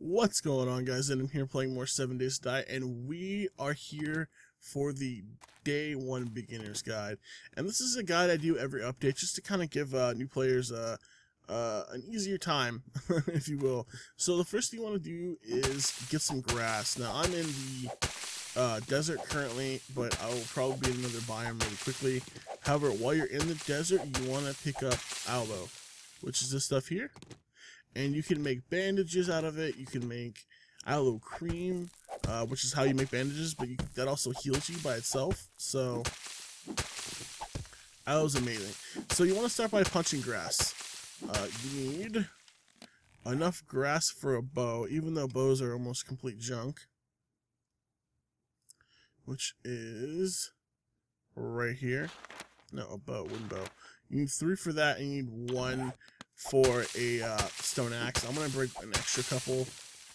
What's going on, guys? And I'm here playing more 7 Days to Die, and we are here for the day 1 beginner's guide. And this is a guide I do every update just to kind of give new players an easier time, if you will. So the first thing you want to do is get some grass. Now I'm in the desert currently, but I will probably be in another biome really quickly. However, while you're in the desert, you want to pick up aloe, which is this stuff here. And you can make bandages out of it. You can make aloe cream, which is how you make bandages, but that also heals you by itself. So aloe's amazing. So you want to start by punching grass. You need enough grass for a bow, even though bows are almost complete junk, which is right here. No, a bow, wooden bow. You need 3 for that, and you need 1 for a stone axe. I'm going to break an extra couple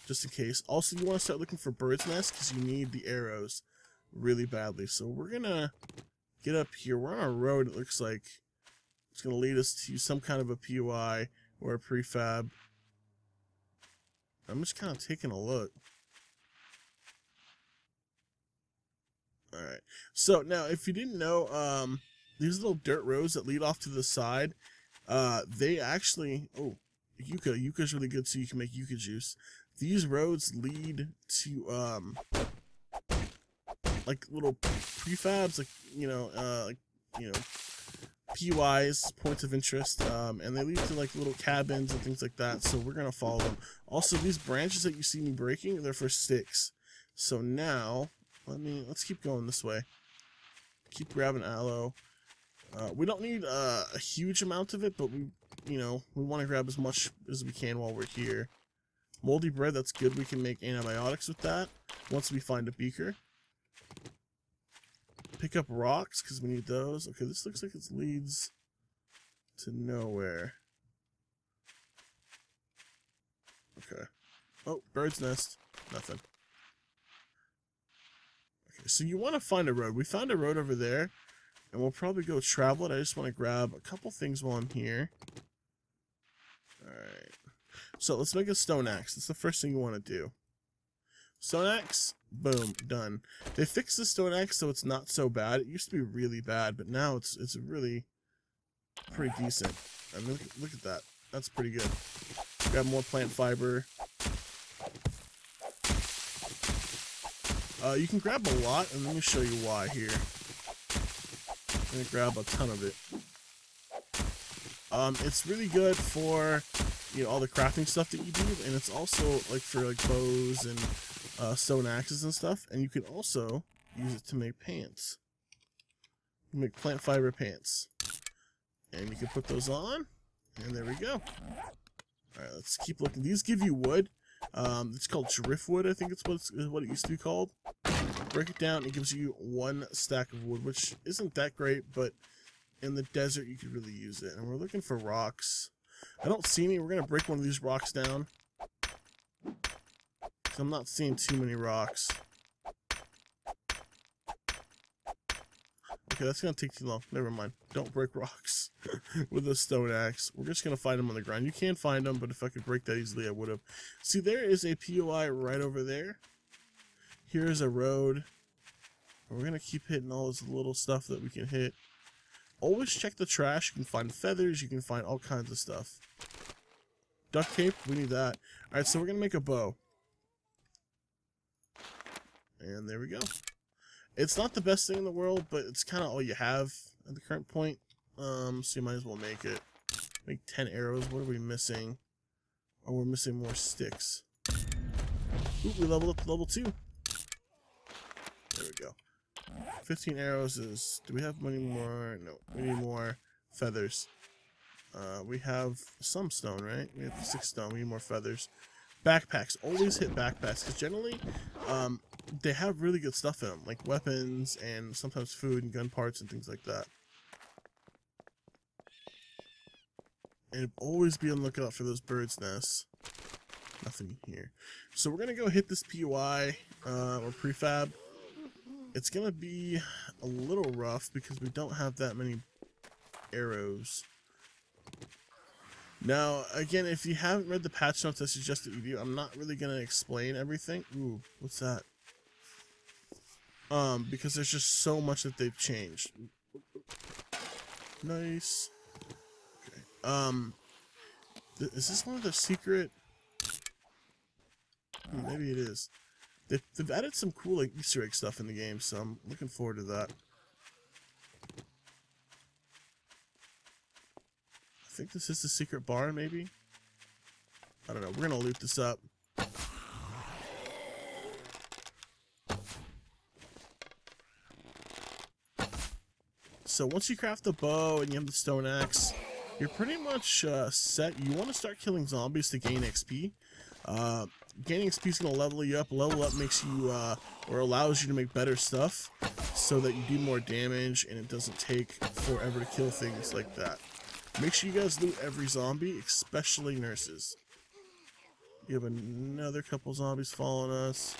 just in case. Also, you want to start looking for bird's nests because you need the arrows really badly. So we're going to get up here. We're on a road, it looks like. It's going to lead us to some kind of a POI or a prefab. I'm just kind of taking a look. Alright. So now, if you didn't know, these little dirt roads that lead off to the side, they actually, yucca's really good, so you can make yucca juice. These roads lead to like little prefabs, like POIs, points of interest, and they lead to like little cabins and things like that. So we're gonna follow them. Also, these branches that you see me breaking, they're for sticks. So now let's keep going this way. Keep grabbing aloe. We don't need a huge amount of it, but we want to grab as much as we can while we're here. Moldy bread, that's good. We can make antibiotics with that once we find a beaker. Pick up rocks, because we need those. Okay, this looks like it leads to nowhere. Okay. Oh, bird's nest. Nothing. Okay, so you want to find a road. We found a road over there. And we'll probably go travel it. I just want to grab a couple things while I'm here. Alright. So let's make a stone axe. That's the first thing you want to do. Stone axe, boom, done. They fixed the stone axe so it's not so bad. It used to be really bad, but now it's really pretty decent. I mean, look at that. That's pretty good. Grab more plant fiber. You can grab a lot, and let me show you why here. I'm gonna grab a ton of it. It's really good for all the crafting stuff that you do, and it's also like for like bows and stone axes and stuff. And you can also use it to make pants. You make plant fiber pants, and you can put those on, and there we go. All right, let's keep looking. These give you wood. It's called driftwood, I think it's what it used to be called. Break it down, it gives you 1 stack of wood, which isn't that great, but in the desert you could really use it. And we're looking for rocks. I don't see any. We're going to break one of these rocks down. I'm not seeing too many rocks. Okay, that's going to take too long. Never mind. Don't break rocks with a stone axe. We're just going to find them on the ground. You can find them, but if I could break that easily, I would have. See, there is a POI right over there. Here's a road. We're going to keep hitting all this little stuff that we can hit. Always check the trash. You can find feathers. You can find all kinds of stuff. Duct tape. We need that. Alright, so we're going to make a bow. And there we go. It's not the best thing in the world, but it's kind of all you have at the current point. So you might as well make it. Make 10 arrows. What are we missing? Oh, we're missing more sticks. Ooh, we leveled up to level 2. There we go. 15 arrows is... Do we have many more? No. We need more feathers. We have some stone, right? We have 6 stone. We need more feathers. Backpacks. Always hit backpacks, because generally, they have really good stuff in them, like weapons and sometimes food and gun parts and things like that. And always be on the lookout for those bird's nests. Nothing here. So we're going to go hit this POI, or prefab. It's going to be a little rough because we don't have that many arrows. Now, again, if you haven't read the patch notes, I suggest that you do. I'm not really going to explain everything. Ooh, what's that? Because there's just so much that they've changed. Nice. Okay. Is this one of the secret? Maybe it is. They've added some cool like Easter egg stuff in the game, so I'm looking forward to that. I think this is the secret barn, maybe? I don't know. We're gonna loot this up. So once you craft the bow and you have the stone axe, you're pretty much set. You want to start killing zombies to gain XP. Gaining XP is going to level you up. Level up makes you, or allows you to make better stuff so that you do more damage and it doesn't take forever to kill things like that. Make sure you guys loot every zombie, especially nurses. You have another couple zombies following us.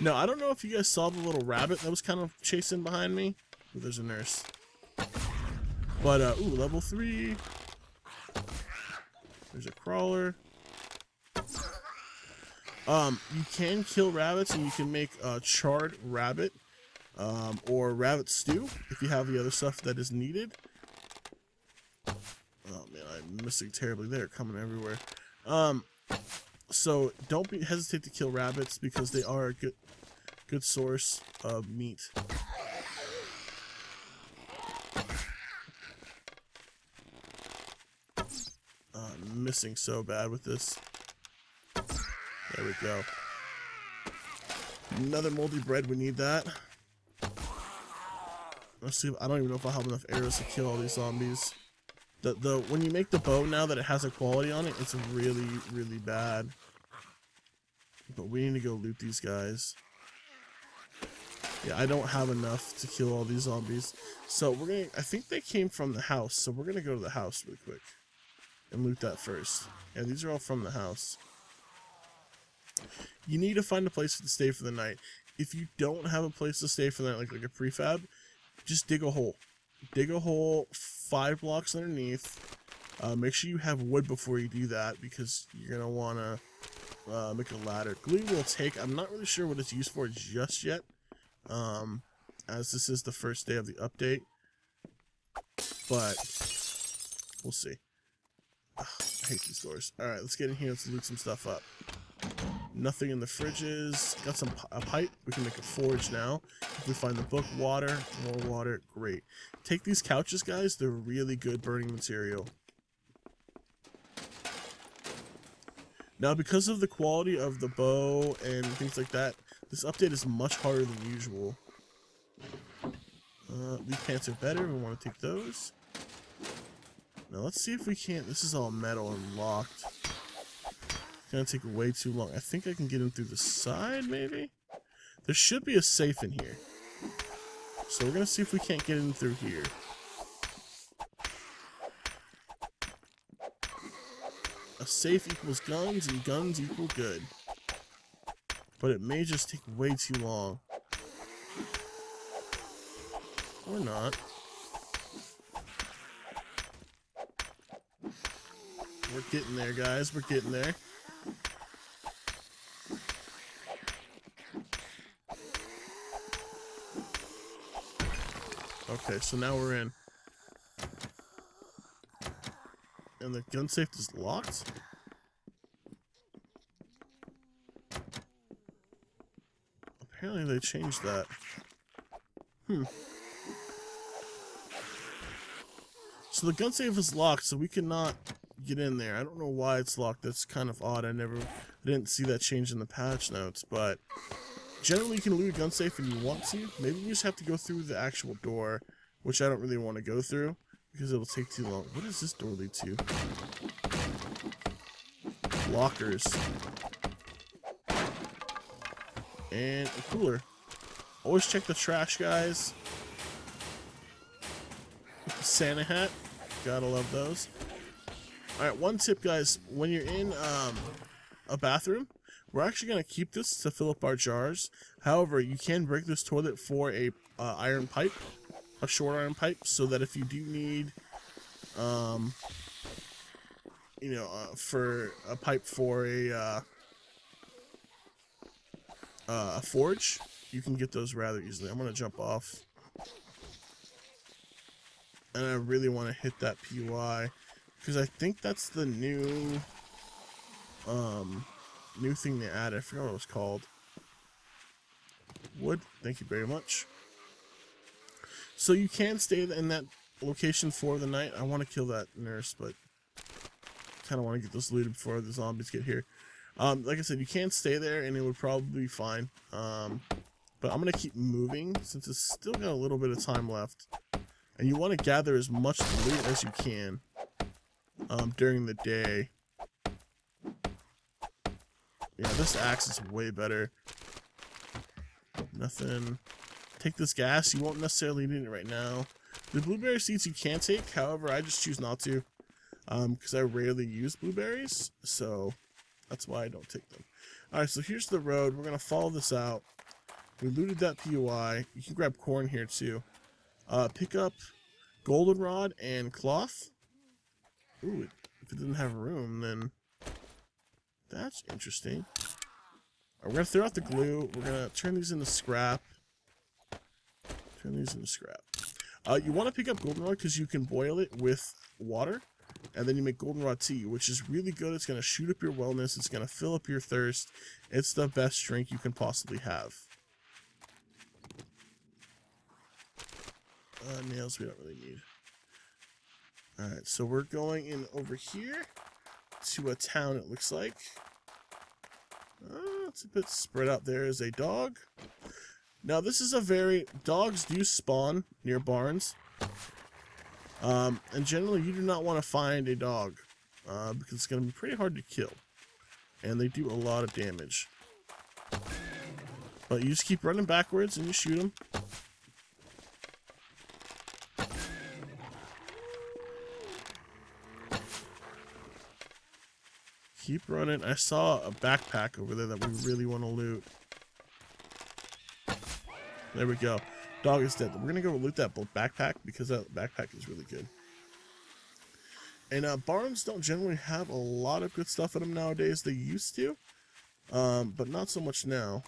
No, I don't know if you guys saw the little rabbit that was kind of chasing behind me. Ooh, there's a nurse. But, ooh, level 3. There's a crawler. You can kill rabbits and you can make charred rabbit or rabbit stew if you have the other stuff that is needed. Oh man, I'm missing terribly. They're coming everywhere. So don't hesitate to kill rabbits because they are a good source of meat. I'm missing so bad with this. There we go. Another moldy bread, we need that. Let's see, I don't even know if I'll have enough arrows to kill all these zombies. When you make the bow now that it has a quality on it, it's really, really bad. But we need to go loot these guys. Yeah, I don't have enough to kill all these zombies. So I think they came from the house, so we're gonna go to the house really quick. And loot that first. Yeah, these are all from the house. You need to find a place to stay for the night. If you don't have a place to stay for the night, like a prefab, just dig a hole. Dig a hole 5 blocks underneath. Make sure you have wood before you do that because you're going to want to make a ladder. Glue will take, I'm not really sure what it's used for just yet, as this is the first day of the update, but we'll see. Ugh, I hate these doors. Alright, let's get in here. Let's loot some stuff up. Nothing in the fridges. Got a pipe. We can make a forge now. If we find the book, water, more water, great. Take these couches, guys. They're really good burning material. Now, because of the quality of the bow and things like that, this update is much harder than usual. These pants are better. We want to take those. Now, let's see if we can't. This is all metal and locked. It's gonna take way too long. I think I can get in through the side, maybe? There should be a safe in here. So we're gonna see if we can't get in through here. A safe equals guns, and guns equal good. But it may just take way too long. Or not. We're getting there, guys. We're getting there. Okay, so now we're in. And the gun safe is locked? Apparently they changed that. So the gun safe is locked, so we cannot get in there. I don't know why it's locked. That's kind of odd. I didn't see that change in the patch notes, but generally you can loot a gun safe if you want to. Maybe you just have to go through the actual door, which I don't really want to go through because it'll take too long. What does this door lead to? Lockers. And a cooler. Always check the trash, guys. Santa hat. Gotta love those. Alright, one tip, guys. When you're in a bathroom, we're actually going to keep this to fill up our jars. However, you can break this toilet for a iron pipe. a short iron pipe so that if you do need, you know, for a pipe for a forge, you can get those rather easily. I'm gonna jump off, and I really want to hit that PY because I think that's the new new thing they added. I forgot what it was called. Wood, thank you very much. So you can stay in that location for the night. I want to kill that nurse, but kind of want to get this looted before the zombies get here. Like I said, you can stay there and it would probably be fine. But I'm going to keep moving since it's still got a little bit of time left. And you want to gather as much loot as you can during the day. Yeah, this axe is way better. Nothing. Take this gas. You won't necessarily need it right now. The blueberry seeds you can take. However, I just choose not to. Because I rarely use blueberries. So that's why I don't take them. Alright, so here's the road. We're going to follow this out. We looted that POI. You can grab corn here too. Pick up goldenrod and cloth. Ooh, if it didn't have room, then that's interesting. We're going to throw out the glue. We're going to turn these into scrap. Turn these into scrap. You want to pick up goldenrod because you can boil it with water. And then you make goldenrod tea, which is really good. It's going to shoot up your wellness. It's going to fill up your thirst. It's the best drink you can possibly have. Nails we don't really need. Alright, so we're going in over here to a town, it looks like. It's a bit spread out. There is a dog. Now, this is a very... Dogs do spawn near barns. And generally, you do not want to find a dog. Because it's going to be pretty hard to kill. And they do a lot of damage. But you just keep running backwards and you shoot them. Keep running. I saw a backpack over there that we really want to loot. There we go. Dog is dead. We're going to go loot that backpack because that backpack is really good. And barns don't generally have a lot of good stuff in them nowadays. They used to, but not so much now.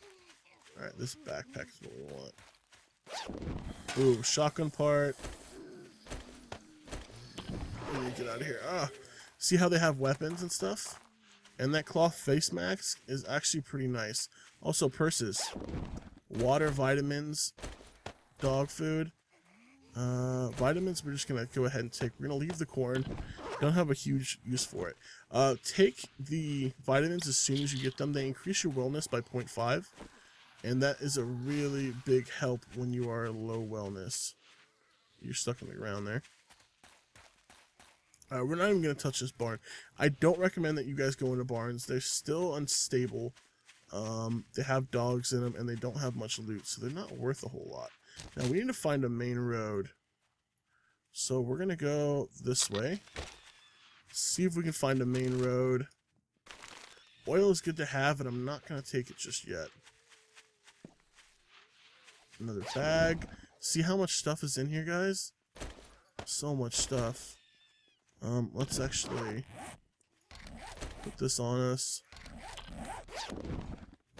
Alright, this backpack is what we want. Ooh, shotgun part. Let me get out of here. See how they have weapons and stuff? And that cloth face mask is actually pretty nice. Also, purses. Water, vitamins, dog food. Vitamins we're just going to go ahead and take. We're going to leave the corn. Don't have a huge use for it. Take the vitamins as soon as you get them. They increase your wellness by 0.5. And that is a really big help when you are low wellness. You're stuck in the ground there. We're not even going to touch this barn. I don't recommend that you guys go into barns. They're still unstable. They have dogs in them, and they don't have much loot, so they're not worth a whole lot. Now, we need to find a main road. So we're going to go this way. See if we can find a main road. Oil is good to have, and I'm not going to take it just yet. Another bag. See how much stuff is in here, guys? So much stuff. Let's actually put this on us.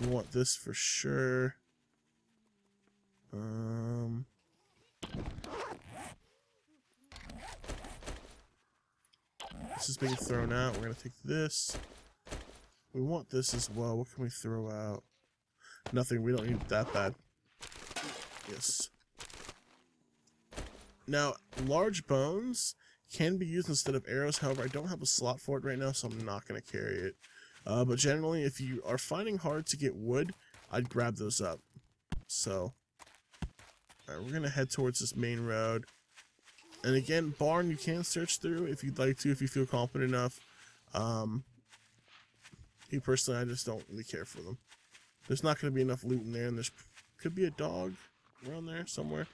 We want this for sure. This is being thrown out. We're gonna take this. We want this as well. What can we throw out? Nothing. We don't need it that bad. Yes. Now, large bones can be used instead of arrows. However, I don't have a slot for it right now, so I'm not going to carry it. But generally, if you are finding hard to get wood, I'd grab those up. So, alright, we're going to head towards this main road. And again, barn you can search through if you'd like to, if you feel confident enough. Me personally, I just don't really care for them. There's not going to be enough loot in there, and there could be a dog around there somewhere.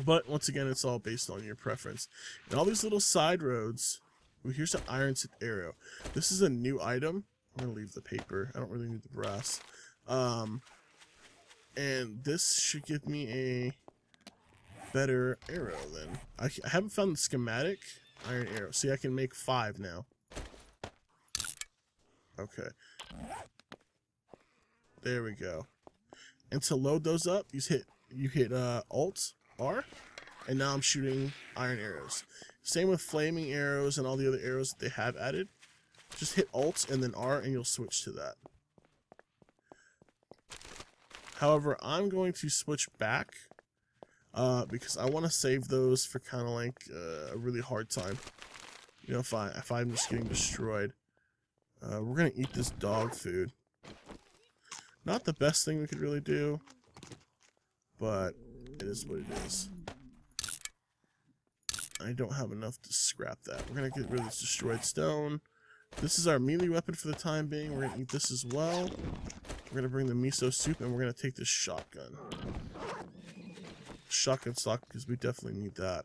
But once again, it's all based on your preference. And all these little side roads. Well, here's an iron tip arrow. This is a new item. I'm gonna leave the paper. I don't really need the brass. And this should give me better arrow then. I haven't found the schematic iron arrow. See, I can make 5 now. Okay. There we go. And to load those up, you hit Alt R, and now I'm shooting iron arrows. Same with flaming arrows and all the other arrows that they have added. Just hit Alt and then R, and you'll switch to that. However, I'm going to switch back because I want to save those for kind of like a really hard time. You know, if I'm just getting destroyed. We're gonna eat this dog food. Not the best thing we could really do, but it is what it is. I don't have enough to scrap that. We're gonna get rid of this destroyed stone. This is our melee weapon for the time being. We're gonna eat this as well. We're gonna bring the miso soup, and we're gonna take this shotgun. Shotgun stock, because we definitely need that.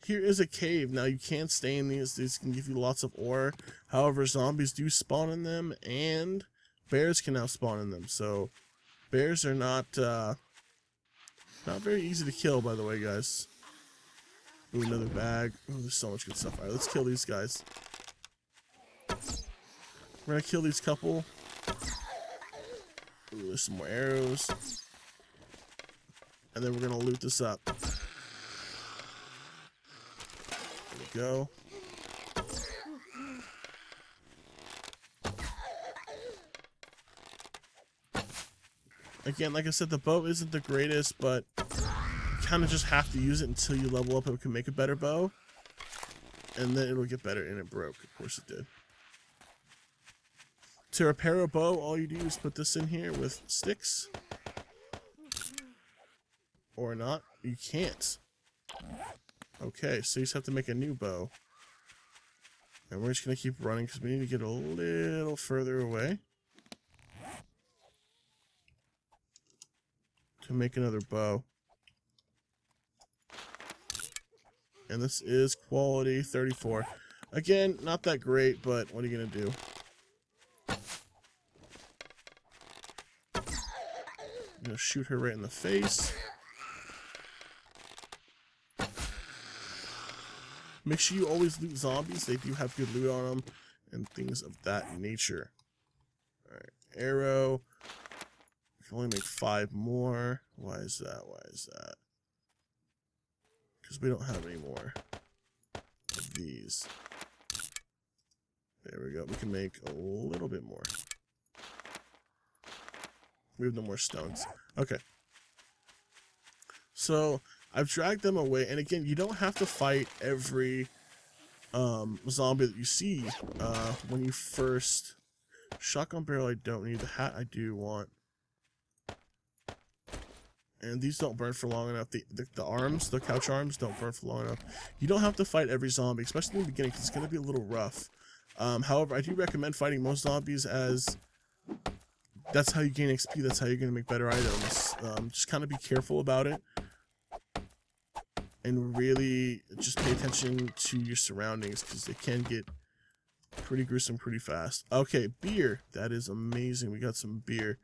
Here is a cave. Now you can't stay in these. These can give you lots of ore. However, zombies do spawn in them, and bears can now spawn in them. So bears are not very easy to kill, by the way, guys. Ooh, another bag. Ooh, there's so much good stuff. Alright, let's kill these guys. We're gonna kill these couple. Ooh, there's some more arrows. And then we're gonna loot this up. There we go. Again, like I said, the bow isn't the greatest, but you kind of just have to use it until you level up and can make a better bow. And then it'll get better, and it broke. Of course it did. To repair a bow, all you do is put this in here with sticks. Or not. You can't. Okay, so you just have to make a new bow. And we're just going to keep running because we need to get a little further away to make another bow. And this is quality 34. Again, not that great, but what are you going to do? I'm going to shoot her right in the face. Make sure you always loot zombies. They do have good loot on them and things of that nature. Alright, arrow. We can only make 5 more. Why is that? Why is that? Because we don't have any more of these. There we go. We can make a little bit more. We have no more stones. Okay. So I've dragged them away, and again, you don't have to fight every zombie that you see when you first. Shotgun barrel I don't need. The hat I do want. And these don't burn for long enough. The arms, the couch arms, don't burn for long enough. You don't have to fight every zombie, especially in the beginning, because it's going to be a little rough. However, I do recommend fighting most zombies, as that's how you gain XP. That's how you're going to make better items. Just kind of be careful about it. And really just pay attention to your surroundings, because they can get pretty gruesome pretty fast. Okay, beer. That is amazing. We got some beer.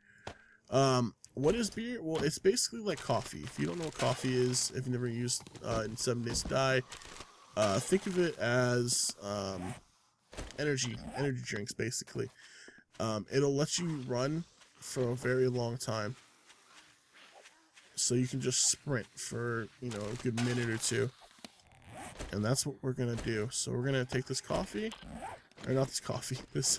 What is beer? Well, it's basically like coffee. If you don't know what coffee is, if you've never used in 7 Days to Die, think of it as energy drinks, basically. It'll let you run for a very long time. So you can just sprint for, you know, a good minute or two. And that's what we're going to do. So we're going to take this coffee. Or not this coffee. This,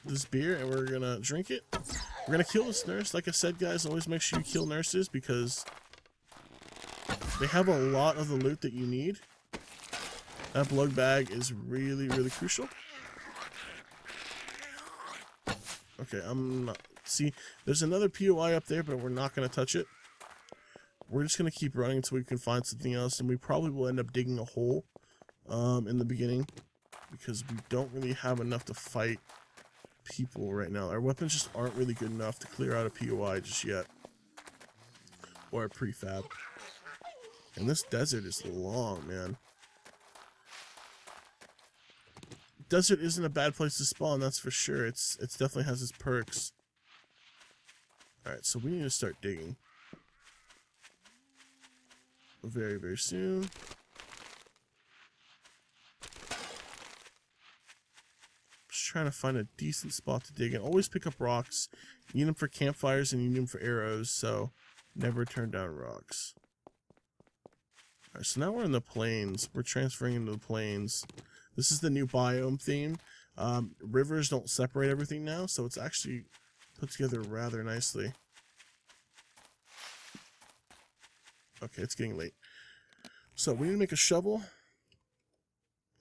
this beer, and we're going to drink it. We're going to kill this nurse. Like I said, guys, always make sure you kill nurses, because they have a lot of the loot that you need. That blood bag is really, really crucial. Okay, I'm not... See, there's another POI up there, but we're not going to touch it. We're just going to keep running until we can find something else, and we probably will end up digging a hole in the beginning, because we don't really have enough to fight people right now. Our weapons just aren't really good enough to clear out a POI just yet, or a prefab. And this desert is long, man. Desert isn't a bad place to spawn, that's for sure. It's definitely has its perks. Alright, so we need to start digging. Very, very soon. Just trying to find a decent spot to dig in. Always pick up rocks. You need them for campfires and you need them for arrows, so never turn down rocks. Alright, so now we're in the plains. We're transferring into the plains. This is the new biome theme. Rivers don't separate everything now, so it's actually put together rather nicely. Okay, it's getting late. So we need to make a shovel.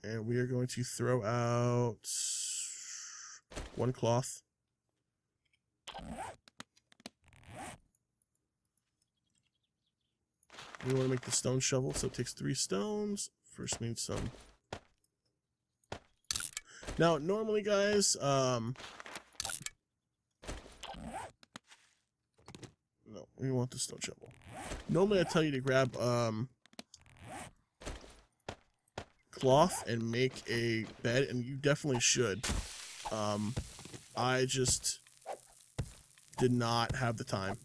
And we are going to throw out 1 cloth. We want to make the stone shovel, so it takes 3 stones. First we need some. Now, normally, guys, no, we want the stone shovel. Normally, I tell you to grab cloth and make a bed, and you definitely should. I just did not have the time.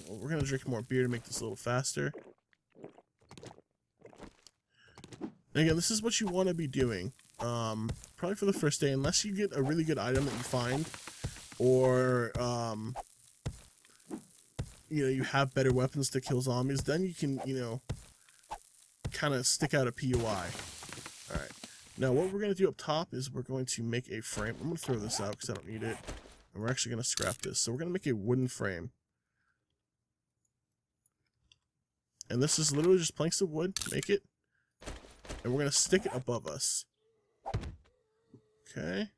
We're gonna drink more beer to make this a little faster. And again, this is what you want to be doing. Probably for the first day, unless you get a really good item that you find, or you know, you have better weapons to kill zombies, then you can, you know, kind of stick out a POI. Alright. Now, what we're going to do up top is we're going to make a frame. I'm going to throw this out because I don't need it. And we're actually going to scrap this. So we're going to make a wooden frame. And this is literally just planks of wood. Make it. And we're going to stick it above us. Okay.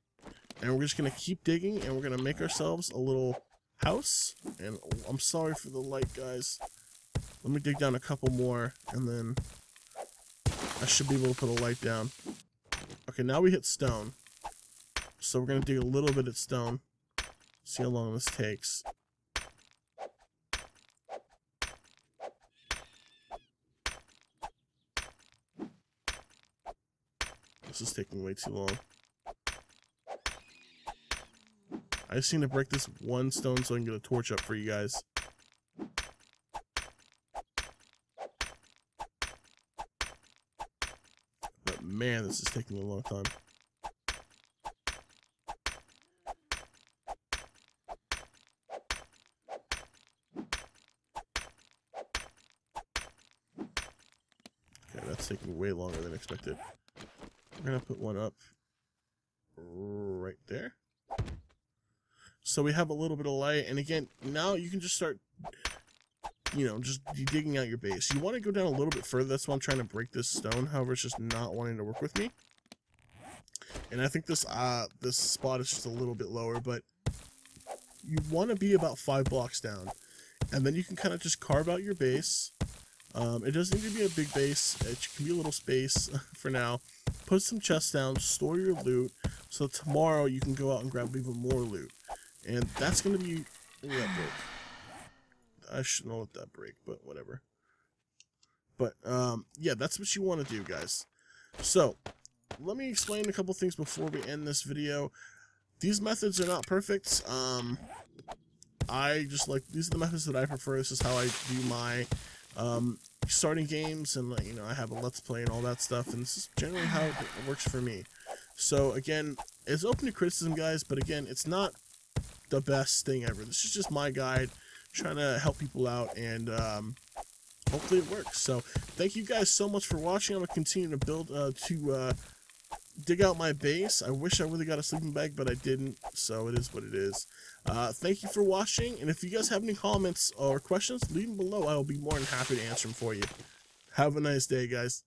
And we're just going to keep digging, and we're going to make ourselves a little house. And I'm sorry for the light, guys. Let me dig down a couple more, and then I should be able to put a light down. Okay, now we hit stone. So we're going to dig a little bit at stone. See how long this takes. This is taking way too long. I just need to break this one stone so I can get a torch up for you guys. But man, this is taking a long time. Okay, that's taking way longer than expected. We're gonna put one up right there. So we have a little bit of light, and again, now you can just start, you know, just digging out your base. You want to go down a little bit further. That's why I'm trying to break this stone. However, it's just not wanting to work with me. And I think this this spot is just a little bit lower, but you want to be about 5 blocks down, and then you can kind of just carve out your base. It doesn't need to be a big base. It can be a little space for now. Put some chests down, store your loot, so tomorrow you can go out and grab even more loot. And that's going to be... Let that break. I shouldn't let that break, but whatever. But, yeah, that's what you want to do, guys. So, let me explain a couple things before we end this video. These methods are not perfect. I just like... These are the methods that I prefer. This is how I do my... starting games, and you know, I have a let's play and all that stuff, and this is generally how it works for me. So again, it's open to criticism, guys, but again, it's not the best thing ever. This is just my guide trying to help people out, and hopefully it works. So thank you guys so much for watching. I'm gonna continue to build dig out my base. I wish I really got a sleeping bag, but I didn't, so it is what it is. Thank you for watching, and if you guys have any comments or questions, leave them below. I will be more than happy to answer them for you. Have a nice day, guys.